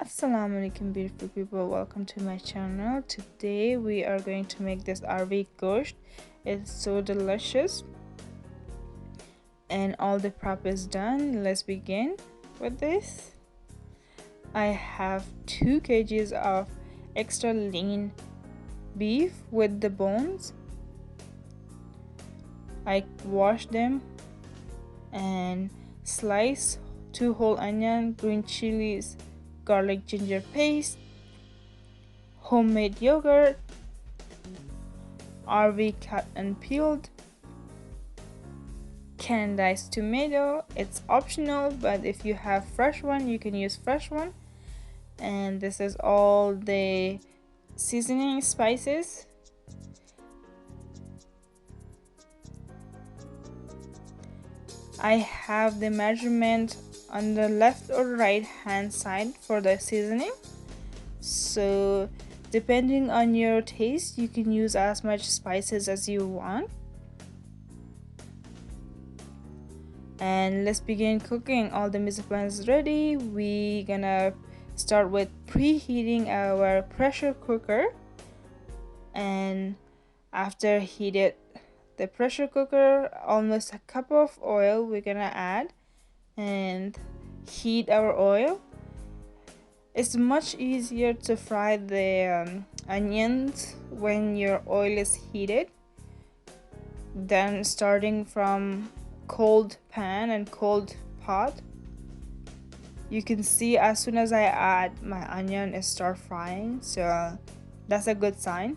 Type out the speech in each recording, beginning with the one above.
Assalamualaikum beautiful people, welcome to my channel. Today we are going to make this Arvi goshta. It's so delicious and all the prep is done. Let's begin with this. I have 2 kgs of extra lean beef with the bones. I wash them and slice 2 whole onion, green chilies, garlic ginger paste, homemade yogurt, Arvi cut and peeled, canned diced tomato. It's optional, but if you have fresh one you can use fresh one. And this is all the seasoning spices. I have the measurement on the left or right hand side for the seasoning, so depending on your taste you can use as much spices as you want. And let's begin cooking. All the mise en place is ready. We gonna start with preheating our pressure cooker, and after heated the pressure cooker, almost a cup of oil we're gonna add and heat our oil. It's much easier to fry the onions when your oil is heated than starting from cold pan and cold pot. You can see as soon as I add my onion it start frying, so that's a good sign.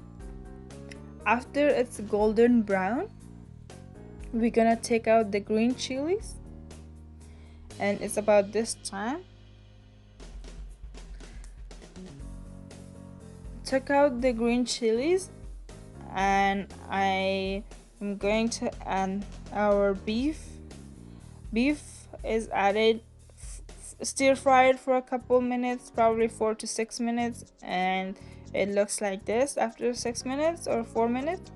After it's golden brown, we're gonna take out the green chilies, and it's about this time. Took out the green chilies, and I am going to add our beef. Beef is added, stir fried for a couple minutes, probably 4 to 6 minutes, and it looks like this after 6 minutes or 4 minutes.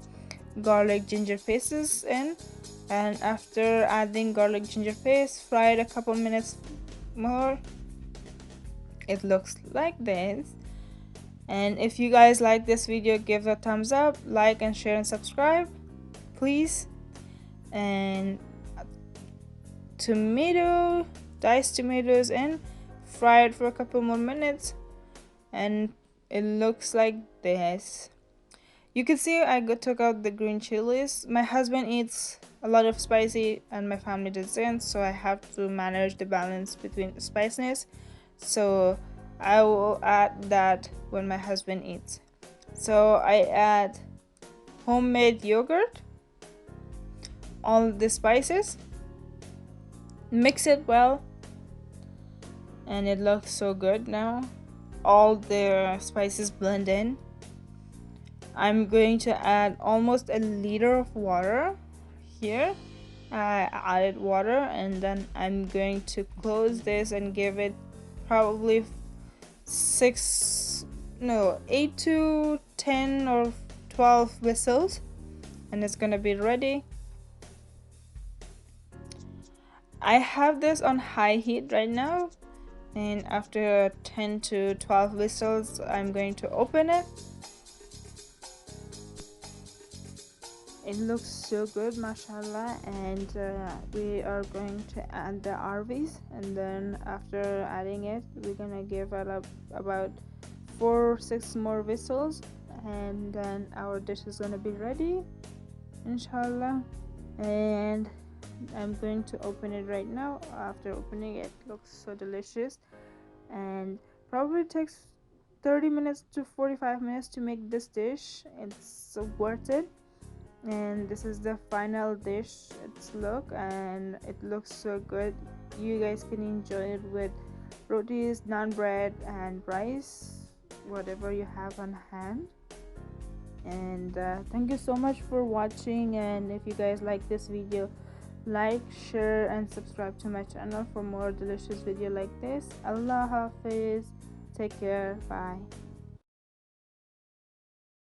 Garlic ginger paste is in, and after adding garlic ginger paste, fry it a couple minutes more. It looks like this. And if you guys like this video, give a thumbs up, like and share and subscribe please. And tomato, diced tomatoes in, fry it for a couple more minutes, and it looks like this. You can see I took out the green chilies. My husband eats a lot of spicy and my family doesn't, so I have to manage the balance between the spiciness, so I will add that when my husband eats. So I add homemade yogurt, all the spices, mix it well, and it looks so good now. All the spices blend in. I'm going to add almost a liter of water here. I added water, and then I'm going to close this and give it probably 8 to 10 or 12 whistles, and it's gonna be ready. I have this on high heat right now, and after 10 to 12 whistles I'm going to open it. It looks so good, mashallah. And we are going to add the arvis, and then after adding it we're gonna give it about 4 or 6 more whistles, and then our dish is gonna be ready, inshallah. And I'm going to open it right now. After opening it, looks so delicious, and probably takes 30 minutes to 45 minutes to make this dish. It's so worth it. And this is the final dish, its look, and it looks so good. You guys can enjoy it with rotis, naan bread, and rice, whatever you have on hand. And thank you so much for watching, and if you guys like this video, like, share and subscribe to my channel for more delicious video like this. Allah Hafiz, take care, bye.